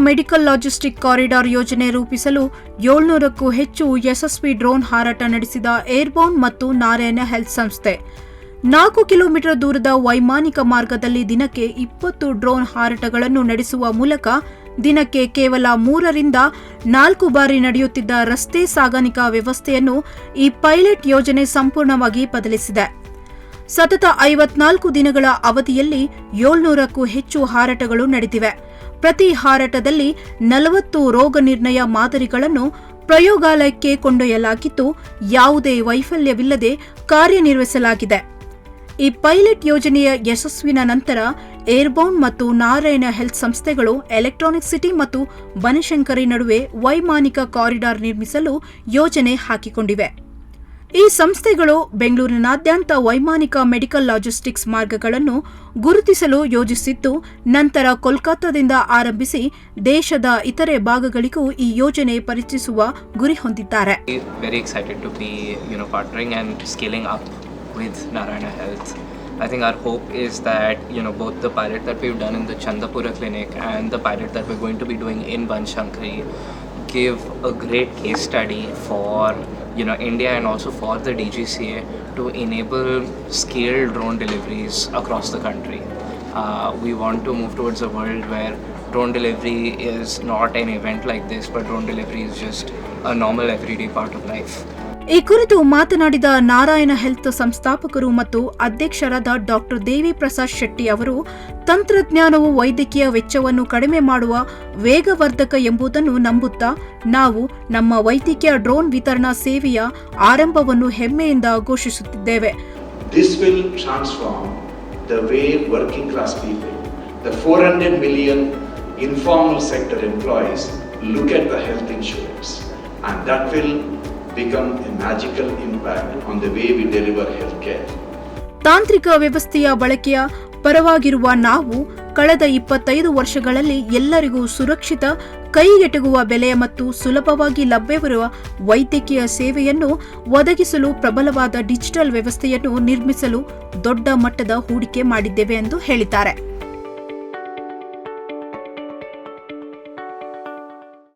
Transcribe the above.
Medical logistic corridor ಯೋಜನೆ ರೂಪಿಸಲು 700ಕ್ಕೂ ಹೆಚ್ಚು ಯಶಸ್ವಿ ಡ್ರೋನ್ ಹಾರಾಟ ನಡೆಸಿದ ಏರ್ಬೌಂಡ್ ಮತ್ತು ನಾರಾಯಣ ಹೆಲ್ತ್ ಸಂಸ್ಥೆ 4 ಕಿಲೋಮೀಟರ್ ದೂರದ ವೈಮಾನಿಕ ಮಾರ್ಗದಲ್ಲಿ ದಿನಕ್ಕೆ 20 ಡ್ರೋನ್ ಹಾರಾಟಗಳನ್ನು ನಡೆಸುವ ಮೂಲಕ ದಿನಕ್ಕೆ ಕೇವಲ 3 ರಿಂದ 4 ಬಾರಿ ನಡೆಯುತ್ತಿದ್ದ ರಸ್ತೆ ಸಾಗಾಣಿಕಾ ವ್ಯವಸ್ಥೆಯನ್ನು ಈ ಪೈಲಟ್ ಯೋಜನೆ ಸಂಪೂರ್ಣವಾಗಿ ಬದಲಿಸಿದೆ. ಸತತ 54 ದಿನಗಳ ಅವಧಿಯಲ್ಲಿ 700ಕ್ಕೂ ಹೆಚ್ಚು ಹಾರಾಟಗಳು ನಡೆದಿವೆ. ಪ್ರತಿ ಹಾರಾಟದಲ್ಲಿ 40 ರೋಗ ನಿರ್ಣಯ ಮಾದರಿಗಳನ್ನು ಪ್ರಯೋಗಾಲಯಕ್ಕೆ ಕೊಂಡೊಯ್ಯಲಾಗಿದ್ದು ಯಾವುದೇ ವೈಫಲ್ಯವಿಲ್ಲದೆ ಕಾರ್ಯನಿರ್ವಹಿಸಲಾಗಿದೆ. ಈ ಪೈಲಟ್ ಯೋಜನೆಯ ಯಶಸ್ವಿನ ನಂತರ ಏರ್ಬೌಂಡ್ ಮತ್ತು ನಾರಾಯಣ ಹೆಲ್ತ್ ಸಂಸ್ಥೆಗಳು ಎಲೆಕ್ಟ್ರಾನಿಕ್ ಸಿಟಿ ಮತ್ತು ಬನಶಂಕರಿ ನಡುವೆ ವೈಮಾನಿಕ ಕಾರಿಡಾರ್ ನಿರ್ಮಿಸಲು ಯೋಜನೆ ಹಾಕಿಕೊಂಡಿವೆ. ಈ ಸಂಸ್ಥೆಗಳು ಬೆಂಗಳೂರಿನಾದ್ಯಂತ ವೈಮಾನಿಕ ಮೆಡಿಕಲ್ ಲಾಜಿಸ್ಟಿಕ್ಸ್ ಮಾರ್ಗಗಳನ್ನು ಗುರುತಿಸಲು ಯೋಜಿಸಿದ್ದು, ನಂತರ ಕೋಲ್ಕತ್ತಾದಿಂದ ಆರಂಭಿಸಿ ದೇಶದ ಇತರೆ ಭಾಗಗಳಿಗೂ ಈ ಯೋಜನೆ ಪರಿಚಯಿಸುವ ಗುರಿ ಹೊಂದಿದ್ದಾರೆ. Very excited to be, partnering and scaling up with Narayana Health. I think our hope is that, both the pilot that we've done in the Chandapura clinic and the pilot that we're going to be doing in Banshankari give a great case study for India and also for the DGCA to enable scaled drone deliveries across the country. We want to move towards a world where drone delivery is not an event like this, but drone delivery is just a normal everyday part of life. ಈ ಕುರಿತು ಮಾತನಾಡಿದ Narayana health ಸಂಸ್ಥಾಪಕರು ಮತ್ತು ಅಧ್ಯಕ್ಷರಾದ doctor ದೇವಿ ಪ್ರಸಾದ್ ಶೆಟ್ಟಿ ಅವರು, ತಂತ್ರಜ್ಞಾನವು ವೈದ್ಯಕೀಯ ವೆಚ್ಚವನ್ನು ಕಡಿಮೆ ಮಾಡುವ ವೇಗವರ್ಧಕ ಎಂಬುದನ್ನು ನಂಬುತ್ತಾ ನಾವು ನಮ್ಮ ವೈದ್ಯಕೀಯ ಡ್ರೋನ್ ವಿತರಣಾ ಸೇವೆಯ ಆರಂಭವನ್ನು ಹೆಮ್ಮೆಯಿಂದ ಘೋಷಿಸುತ್ತಿದ್ದೇವೆ. This will transform the way working class people, the 400 million informal sector employees look at the health insurance, and that will become a magical impact on the way we deliver healthcare. ತಾಂತ್ರಿಕ ವ್ಯವಸ್ಥೆಯ ಬಳಕೆಯ ಪರವಾಗಿರುವ ನಾವು ಕಳೆದ 25 ವರ್ಷಗಳಲ್ಲಿ ಎಲ್ಲರಿಗೂ ಸುರಕ್ಷಿತ, ಕೈಗೆಟುಕುವ ಬೆಲೆಯ ಮತ್ತು ಸುಲಭವಾಗಿ ಲಭ್ಯವಿರುವ ವೈದ್ಯಕೀಯ ಸೇವೆಯನ್ನು ಒದಗಿಸಲು ಪ್ರಬಲವಾದ ಡಿಜಿಟಲ್ ವ್ಯವಸ್ಥೆಯನ್ನು ನಿರ್ಮಿಸಲು ದೊಡ್ಡ ಮಟ್ಟದ ಹೂಡಿಕೆ ಮಾಡಿದ್ದೇವೆ ಎಂದು ಹೇಳಿದ್ದಾರೆ.